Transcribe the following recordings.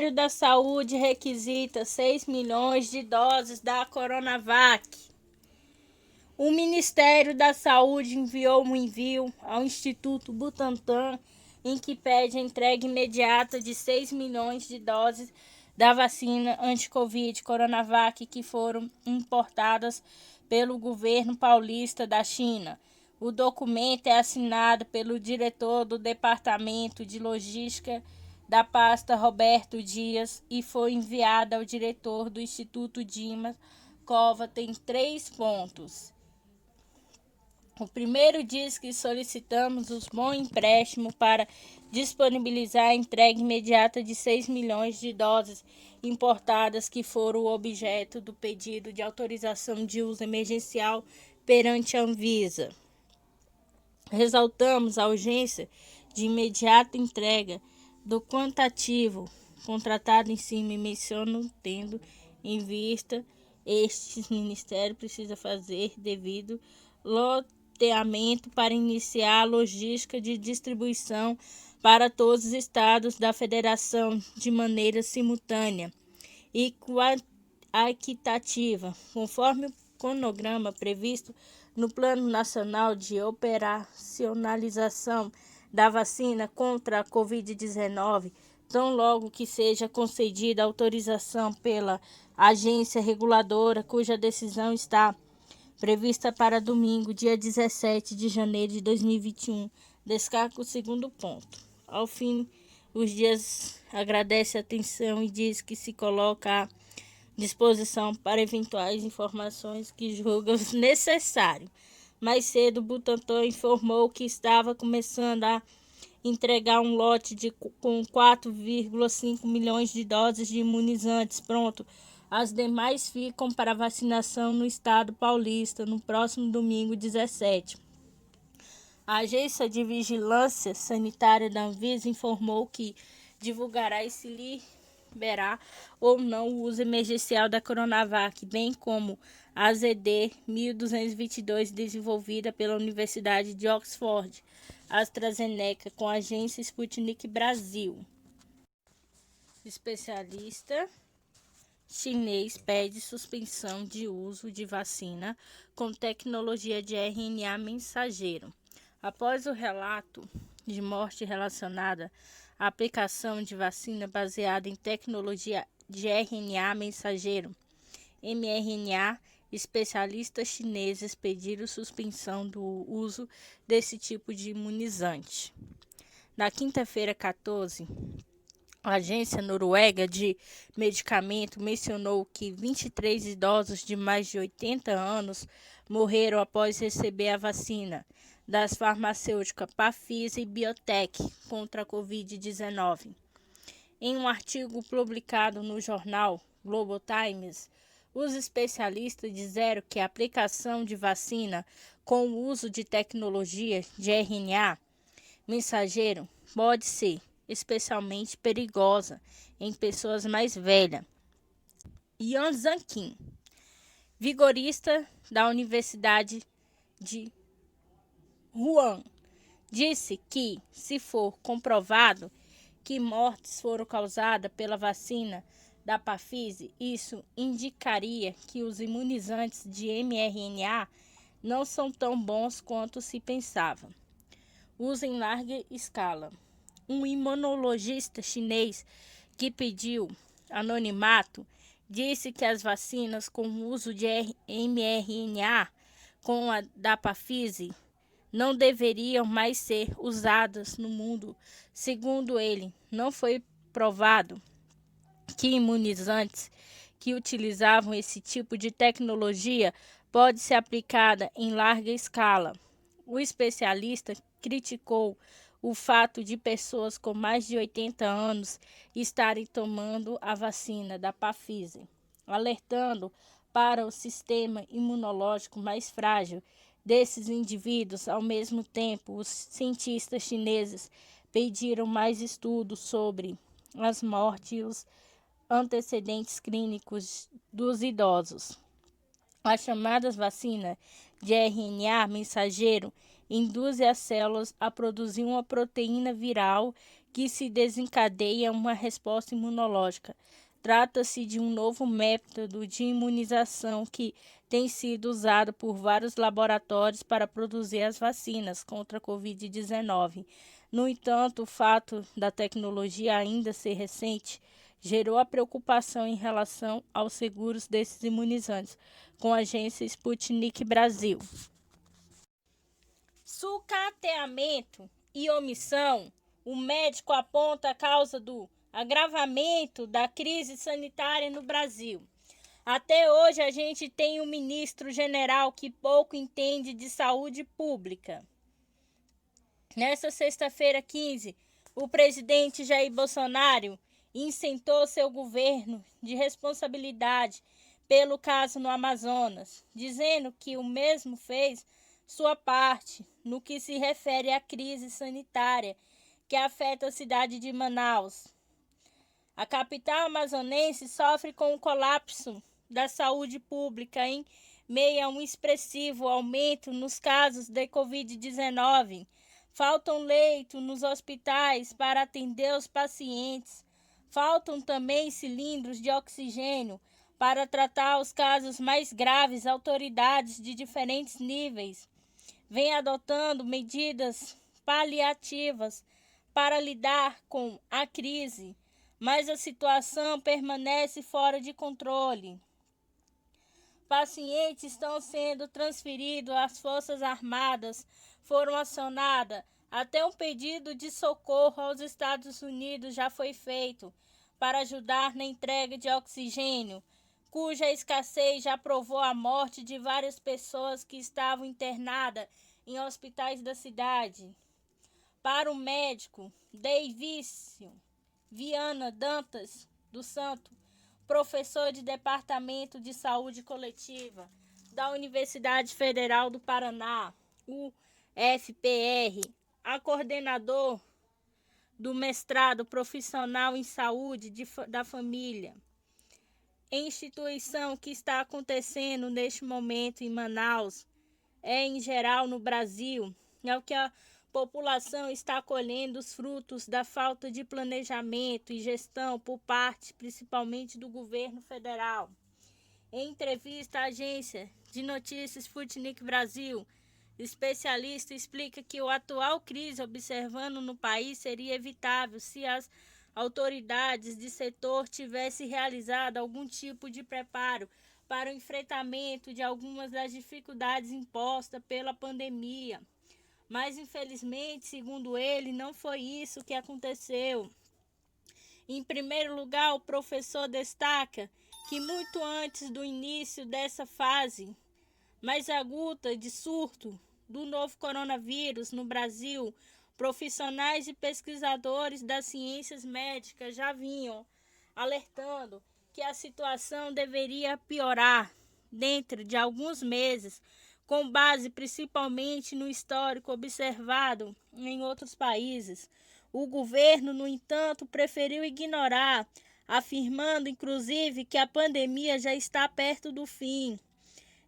Ministério da Saúde requisita 6 milhões de doses da Coronavac. O Ministério da Saúde enviou um envio ao Instituto Butantan em que pede a entrega imediata de 6 milhões de doses da vacina anti-Covid Coronavac que foram importadas pelo governo paulista da China. O documento é assinado pelo diretor do Departamento de Logística da pasta Roberto Dias e foi enviado ao diretor do Instituto Dimas Cova. Tem 3 pontos. O primeiro diz que solicitamos os bons empréstimos para disponibilizar a entrega imediata de 6 milhões de doses importadas que foram o objeto do pedido de autorização de uso emergencial perante a Anvisa. Ressaltamos a urgência de imediata entrega do quantitativo contratado em cima e menciono tendo em vista este Ministério precisa fazer devido loteamento para iniciar a logística de distribuição para todos os estados da federação de maneira simultânea e equitativa, conforme o cronograma previsto no Plano Nacional de Operacionalização da Vacina contra a Covid-19, tão logo que seja concedida autorização pela agência reguladora, cuja decisão está prevista para domingo, dia 17 de janeiro de 2021. Destaca o segundo ponto. Ao fim, os dias agradece a atenção e diz que se coloca à disposição para eventuais informações que julga necessário. Mais cedo, o Butantan informou que estava começando a entregar um lote com 4,5 milhões de doses de imunizantes pronto. As demais ficam para vacinação no estado paulista no próximo domingo 17. A Agência de Vigilância Sanitária da Anvisa informou que divulgará e se liberar ou não o uso emergencial da Coronavac, bem como a ZD 1222 desenvolvida pela Universidade de Oxford, AstraZeneca, com a agência Sputnik Brasil. Especialista chinês pede suspensão de uso de vacina com tecnologia de RNA mensageiro. Após o relato de morte relacionada à aplicação de vacina baseada em tecnologia de RNA mensageiro, mRNA, especialistas chineses pediram suspensão do uso desse tipo de imunizante. Na quinta-feira, 14, a Agência Noruega de Medicamento mencionou que 23 idosos de mais de 80 anos morreram após receber a vacina das farmacêuticas Pfizer e BioNTech contra a Covid-19. Em um artigo publicado no jornal Global Times, os especialistas disseram que a aplicação de vacina com o uso de tecnologia de RNA mensageiro pode ser especialmente perigosa em pessoas mais velhas. Yan Zhangqin, vigorista da Universidade de Wuhan, disse que, se for comprovado que mortes foram causadas pela vacina da Pfizer, isso indicaria que os imunizantes de mRNA não são tão bons quanto se pensava. Uso em larga escala. Um imunologista chinês que pediu anonimato disse que as vacinas com uso de mRNA como a da Pfizer não deveriam mais ser usadas no mundo. Segundo ele, não foi provado que imunizantes que utilizavam esse tipo de tecnologia pode ser aplicada em larga escala. O especialista criticou o fato de pessoas com mais de 80 anos estarem tomando a vacina da Pfizer, alertando para o sistema imunológico mais frágil desses indivíduos. Ao mesmo tempo, os cientistas chineses pediram mais estudos sobre as mortes e os antecedentes clínicos dos idosos. As chamadas vacinas de RNA mensageiro induzem as células a produzir uma proteína viral que se desencadeia uma resposta imunológica. Trata-se de um novo método de imunização que tem sido usado por vários laboratórios para produzir as vacinas contra a Covid-19. No entanto, o fato da tecnologia ainda ser recente gerou a preocupação em relação aos seguros desses imunizantes, com a agência Sputnik Brasil. Sucateamento e omissão. O médico aponta a causa do agravamento da crise sanitária no Brasil. Até hoje a gente tem um ministro general que pouco entende de saúde pública. Nessa sexta-feira 15, o presidente Jair Bolsonaro isentou seu governo de responsabilidade pelo caso no Amazonas, dizendo que o mesmo fez sua parte no que se refere à crise sanitária que afeta a cidade de Manaus. A capital amazonense sofre com o colapso da saúde pública em meio a um expressivo aumento nos casos de Covid-19. Faltam leitos nos hospitais para atender os pacientes. Faltam também cilindros de oxigênio para tratar os casos mais graves. Autoridades de diferentes níveis vêm adotando medidas paliativas para lidar com a crise, mas a situação permanece fora de controle. Pacientes estão sendo transferidos às Forças Armadas, foram acionadas. Até um pedido de socorro aos Estados Unidos já foi feito para ajudar na entrega de oxigênio, cuja escassez já provou a morte de várias pessoas que estavam internadas em hospitais da cidade. Para o médico Deivício Viana Dantas dos Santos, professor de Departamento de Saúde Coletiva da Universidade Federal do Paraná, UFPR, a coordenador do mestrado profissional em saúde da família. Instituição que está acontecendo neste momento em Manaus, em geral no Brasil, é o que a população está colhendo os frutos da falta de planejamento e gestão por parte, principalmente, do governo federal. Em entrevista à agência de notícias Sputnik Brasil, especialista explica que a atual crise observando no país seria evitável se as autoridades de setor tivessem realizado algum tipo de preparo para o enfrentamento de algumas das dificuldades impostas pela pandemia. Mas, infelizmente, segundo ele, não foi isso que aconteceu. Em primeiro lugar, o professor destaca que muito antes do início dessa fase mais aguda de surto do novo coronavírus no Brasil, profissionais e pesquisadores das ciências médicas já vinham alertando que a situação deveria piorar dentro de alguns meses, com base principalmente no histórico observado em outros países. O governo, no entanto, preferiu ignorar, afirmando inclusive que a pandemia já está perto do fim.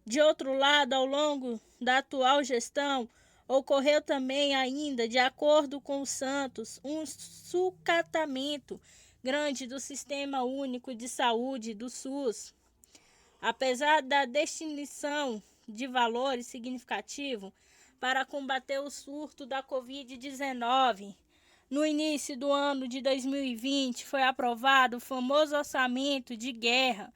De outro lado, ao longo da atual gestão, ocorreu também ainda, de acordo com o Santos, um sucatamento grande do Sistema Único de Saúde, do SUS. Apesar da destinação de valores significativos para combater o surto da Covid-19, no início do ano de 2020 foi aprovado o famoso orçamento de guerra.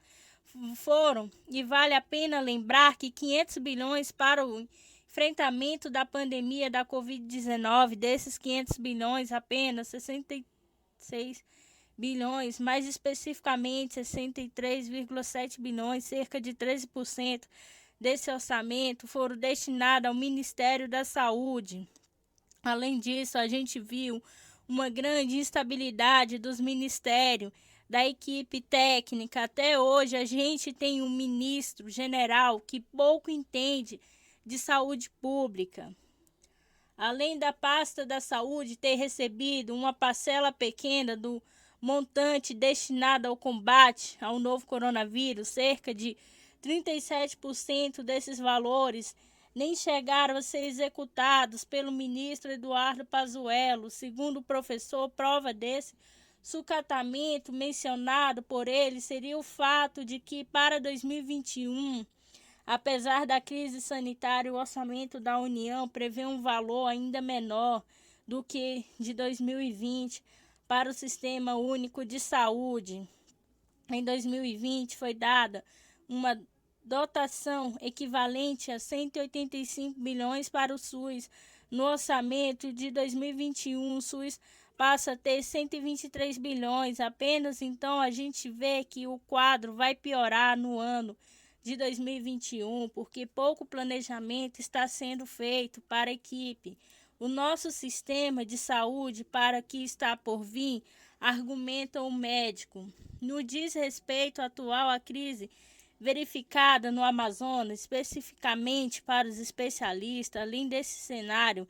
E vale a pena lembrar que 500 bilhões para o enfrentamento da pandemia da Covid-19, desses 500 bilhões, apenas 66 bilhões, mais especificamente 63,7 bilhões, cerca de 13% desse orçamento foram destinados ao Ministério da Saúde. Além disso, a gente viu uma grande instabilidade dos ministérios, da equipe técnica. Até hoje a gente tem um ministro general que pouco entende de saúde pública. Além da pasta da saúde ter recebido uma parcela pequena do montante destinado ao combate ao novo coronavírus, cerca de 37% desses valores nem chegaram a ser executados pelo ministro Eduardo Pazuello. Segundo o professor, prova desse sucatamento mencionado por ele seria o fato de que para 2021, apesar da crise sanitária, o orçamento da União prevê um valor ainda menor do que de 2020 para o Sistema Único de Saúde. Em 2020 foi dada uma dotação equivalente a 185 bilhões para o SUS. No orçamento de 2021, o SUS passa a ter 123 bilhões apenas. Então a gente vê que o quadro vai piorar no ano de 2021, porque pouco planejamento está sendo feito para a equipe. O nosso sistema de saúde, para que está por vir, argumenta o médico. No diz respeito atual à crise verificada no Amazonas, especificamente para os especialistas, além desse cenário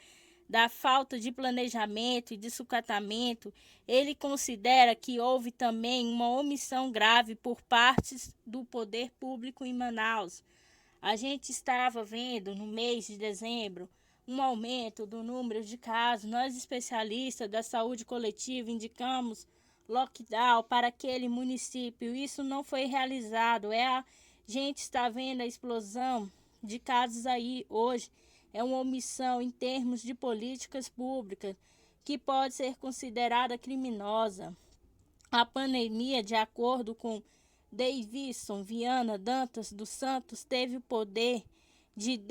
da falta de planejamento e de sucatamento, ele considera que houve também uma omissão grave por parte do poder público em Manaus. A gente estava vendo no mês de dezembro um aumento do número de casos. Nós, especialistas da saúde coletiva, indicamos lockdown para aquele município. Isso não foi realizado. A gente está vendo a explosão de casos aí hoje. É uma omissão em termos de políticas públicas que pode ser considerada criminosa. A pandemia, de acordo com Davidson Viana Dantas dos Santos, teve o poder de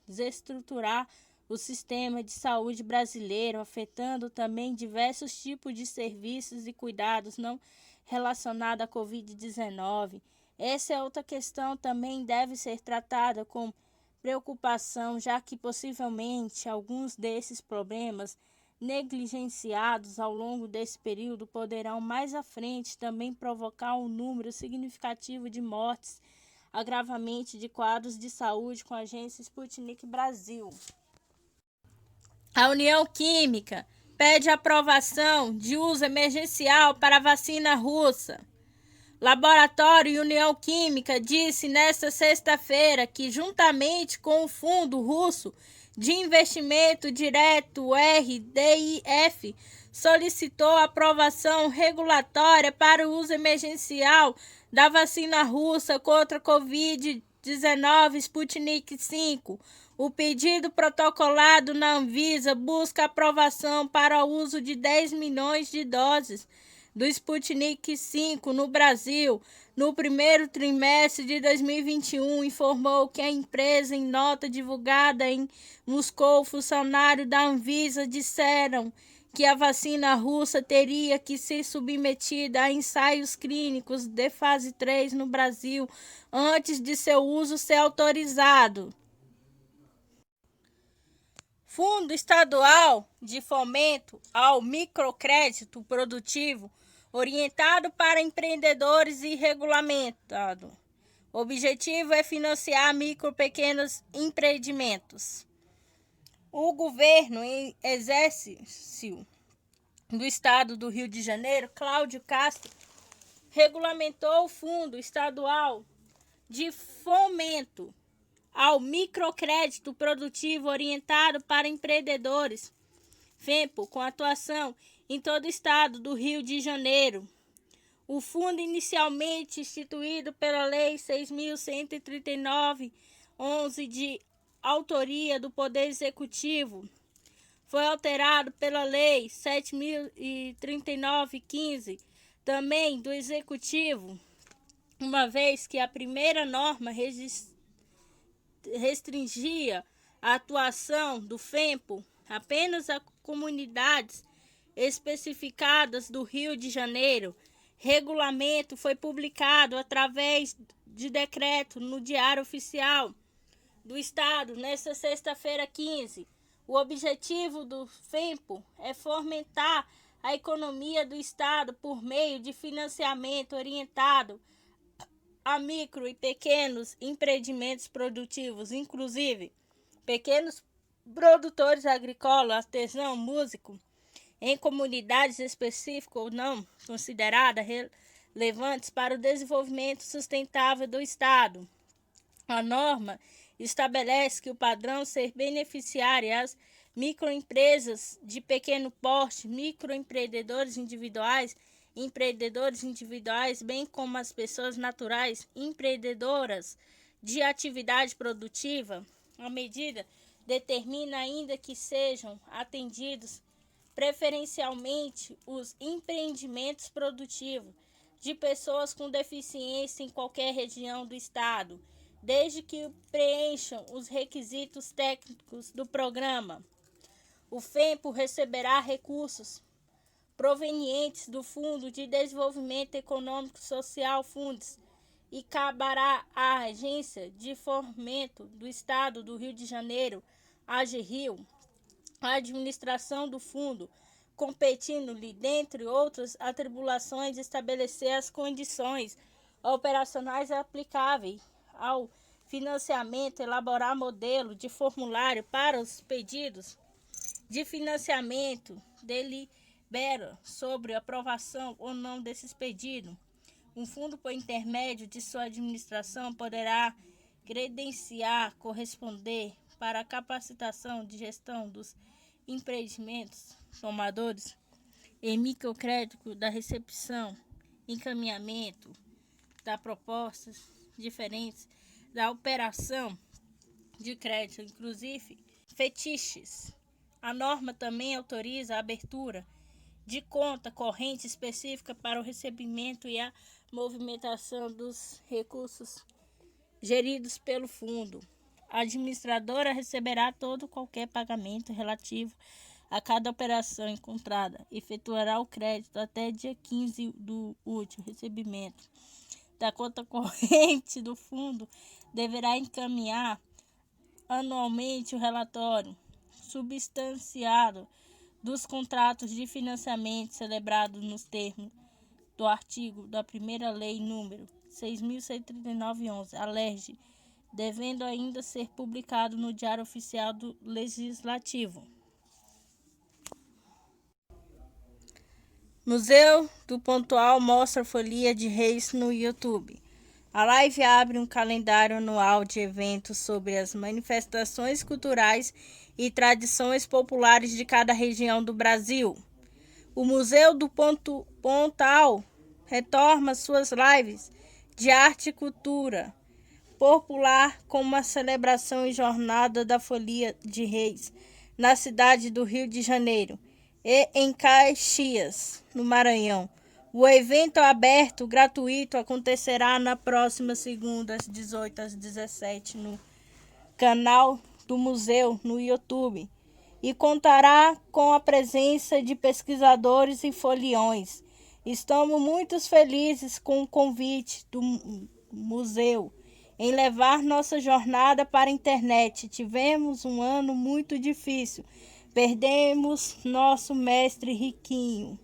desestruturar o sistema de saúde brasileiro, afetando também diversos tipos de serviços e cuidados não relacionados à Covid-19. Essa é outra questão também deve ser tratada com preocupação, já que possivelmente alguns desses problemas negligenciados ao longo desse período poderão mais à frente também provocar um número significativo de mortes, agravamento de quadros de saúde com a agência Sputnik Brasil. A União Química pede aprovação de uso emergencial para a vacina russa. Laboratório União Química disse nesta sexta-feira que, juntamente com o Fundo Russo de Investimento Direto, RDIF, solicitou aprovação regulatória para o uso emergencial da vacina russa contra a Covid-19 Sputnik V. O pedido protocolado na Anvisa busca aprovação para o uso de 10 milhões de doses do Sputnik V no Brasil. No primeiro trimestre de 2021, informou que a empresa, em nota divulgada em Moscou, funcionários da Anvisa disseram que a vacina russa teria que ser submetida a ensaios clínicos de fase 3 no Brasil antes de seu uso ser autorizado. Fundo Estadual de Fomento ao Microcrédito Produtivo orientado para empreendedores e regulamentado. O objetivo é financiar micro e pequenos empreendimentos. O governo em exercício do Estado do Rio de Janeiro, Cláudio Castro, regulamentou o Fundo Estadual de Fomento ao Microcrédito Produtivo orientado para empreendedores, FEMPO, com atuação em todo o estado do Rio de Janeiro. O fundo, inicialmente instituído pela Lei 6.139/11, de autoria do Poder Executivo, foi alterado pela Lei 7.039/15, também do Executivo, uma vez que a primeira norma restringia a atuação do FEMPO apenas a comunidades especificadas do Rio de Janeiro. Regulamento foi publicado através de decreto no Diário Oficial do Estado nesta sexta-feira 15. O objetivo do FEMPO é fomentar a economia do Estado por meio de financiamento orientado a micro e pequenos empreendimentos produtivos, inclusive pequenos produtores agrícolas, artesão, músico, em comunidades específicas ou não consideradas relevantes para o desenvolvimento sustentável do Estado. A norma estabelece que o padrão ser beneficiário às microempresas de pequeno porte, microempreendedores individuais, bem como as pessoas naturais empreendedoras de atividade produtiva. A medida determina ainda que sejam atendidos preferencialmente os empreendimentos produtivos de pessoas com deficiência em qualquer região do estado, desde que preencham os requisitos técnicos do programa. O FEMPO receberá recursos provenientes do Fundo de Desenvolvimento Econômico Social Fundes e caberá à Agência de Fomento do Estado do Rio de Janeiro, AGRIO, a administração do fundo, competindo-lhe, dentre outras atribuições, estabelecer as condições operacionais aplicáveis ao financiamento, elaborar modelo de formulário para os pedidos de financiamento, delibera sobre a aprovação ou não desses pedidos. Um fundo, por intermédio de sua administração, poderá credenciar, corresponder para a capacitação de gestão dos empreendimentos tomadores em microcrédito da recepção, encaminhamento da propostas diferentes da operação de crédito, inclusive fetiches. A norma também autoriza a abertura de conta corrente específica para o recebimento e a movimentação dos recursos geridos pelo fundo. A administradora receberá todo qualquer pagamento relativo a cada operação encontrada, efetuará o crédito até dia 15 do último recebimento da conta corrente do fundo, deverá encaminhar anualmente o relatório substanciado dos contratos de financiamento celebrados nos termos do artigo da primeira lei número 6.139/11, a LERJ, devendo ainda ser publicado no Diário Oficial do Legislativo. Museu do Pontual mostra Folia de Reis no YouTube. A live abre um calendário anual de eventos sobre as manifestações culturais e tradições populares de cada região do Brasil. O Museu do Pontal retorna suas lives de arte e cultura popular com uma celebração e jornada da Folia de Reis na cidade do Rio de Janeiro e em Caxias, no Maranhão. O evento aberto gratuito acontecerá na próxima segunda, às 18 às 17, no canal do museu no YouTube, e contará com a presença de pesquisadores e foliões. Estamos muito felizes com o convite do museu em levar nossa jornada para a internet. Tivemos um ano muito difícil. Perdemos nosso mestre Riquinho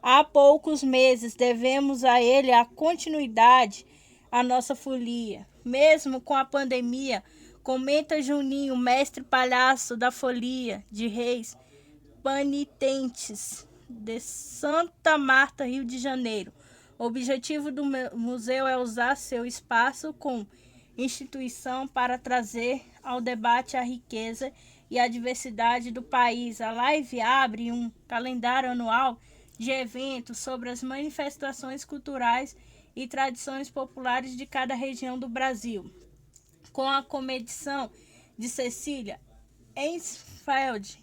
há poucos meses, devemos a ele a continuidade à nossa folia. Mesmo com a pandemia, comenta Juninho, mestre palhaço da Folia de Reis Penitentes de Santa Marta, Rio de Janeiro. O objetivo do museu é usar seu espaço com instituição para trazer ao debate a riqueza e a diversidade do país. A live abre um calendário anual de eventos sobre as manifestações culturais e tradições populares de cada região do Brasil, com a comedição de Cecília Ensfeld,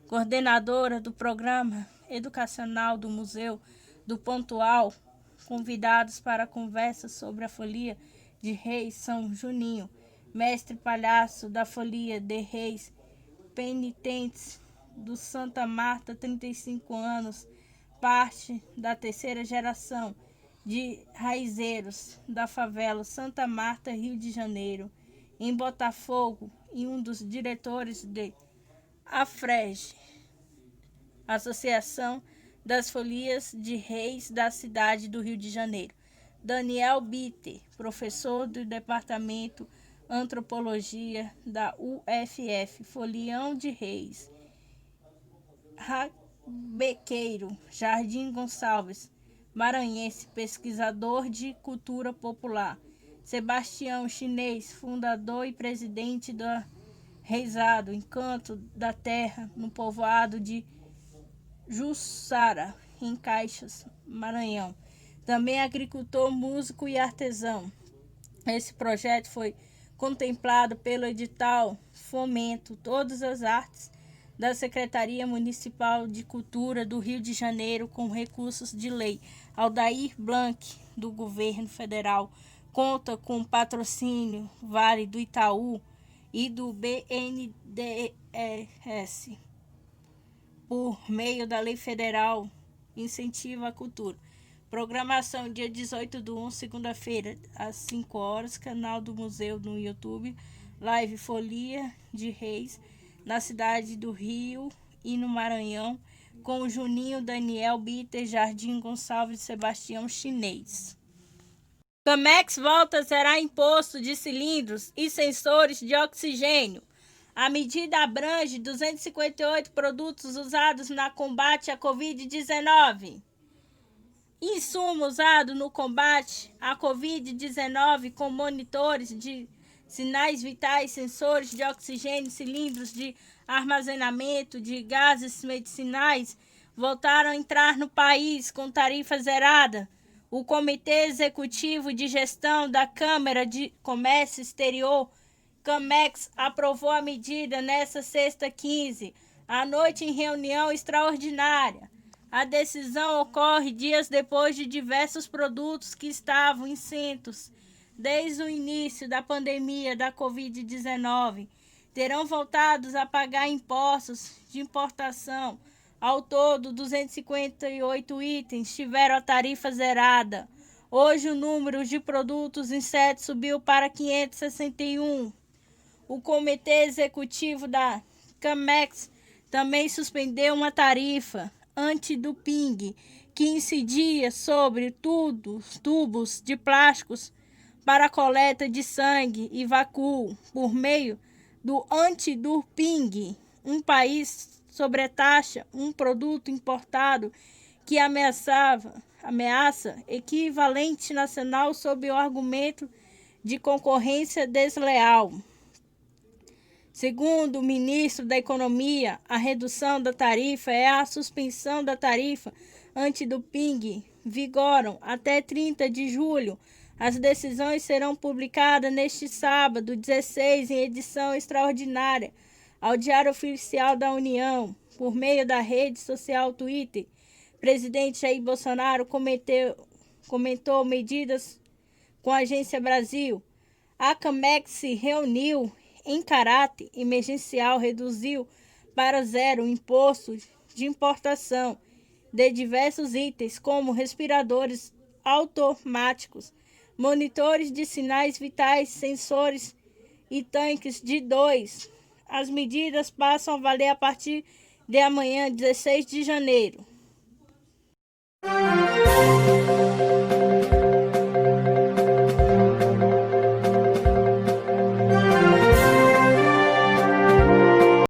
coordenadora do programa educacional do Museu do Pontual. Convidados para a conversa sobre a Folia de Reis são Juninho, mestre palhaço da Folia de Reis Penitentes do Santa Marta, 35 anos, parte da terceira geração de raizeiros da favela Santa Marta, Rio de Janeiro, em Botafogo, e um dos diretores de AFREG, Associação das Folias de Reis da cidade do Rio de Janeiro. Daniel Bitter, professor do Departamento Antropologia da UFF, Folião de Reis. Bequeiro Jardim Gonçalves, maranhense, pesquisador de cultura popular. Sebastião, chinês, fundador e presidente da Reisado, Encanto da Terra, no povoado de Jussara, em Caixas, Maranhão. Também agricultor, músico e artesão. Esse projeto foi contemplado pelo edital Fomento Todas as Artes da Secretaria Municipal de Cultura do Rio de Janeiro, com recursos de lei Aldair Blanc, do governo federal. Conta com patrocínio Vale do Itaú e do BNDES, por meio da Lei Federal Incentivo à Cultura. Programação dia 18/1, segunda-feira, às 5 horas, canal do museu no YouTube, live Folia de Reis, na cidade do Rio e no Maranhão, com Juninho, Daniel, Bitter, Jardim Gonçalves e Sebastião, chinês. Camex volta a zerar imposto de cilindros e sensores de oxigênio. A medida abrange 258 produtos usados no combate à Covid-19. Insumo usado no combate à Covid-19, com monitores de sinais vitais, sensores de oxigênio, cilindros de armazenamento de gases medicinais, voltaram a entrar no país com tarifa zerada. O Comitê Executivo de Gestão da Câmara de Comércio Exterior, Camex, aprovou a medida nesta sexta 15, à noite, em reunião extraordinária. A decisão ocorre dias depois de diversos produtos que estavam isentos desde o início da pandemia da Covid-19 terão voltado a pagar impostos de importação. Ao todo, 258 itens tiveram a tarifa zerada. Hoje, o número de produtos insetos subiu para 561. O Comitê Executivo da Camex também suspendeu uma tarifa antidoping que incidia sobre tubos de plásticos para coleta de sangue e vácuo por meio do antidoping. Um país sobretaxa um produto importado que ameaça equivalente nacional sob o argumento de concorrência desleal. Segundo o ministro da Economia, a redução da tarifa é a suspensão da tarifa antidoping. Vigoram até 30 de julho. As decisões serão publicadas neste sábado, 16, em edição extraordinária, ao Diário Oficial da União, por meio da rede social Twitter. Presidente Jair Bolsonaro comentou medidas com a Agência Brasil. A Camex se reuniu em caráter emergencial, reduziu para zero o imposto de importação de diversos itens, como respiradores automáticos, monitores de sinais vitais, sensores e tanques de 2. As medidas passam a valer a partir de amanhã, 16 de janeiro.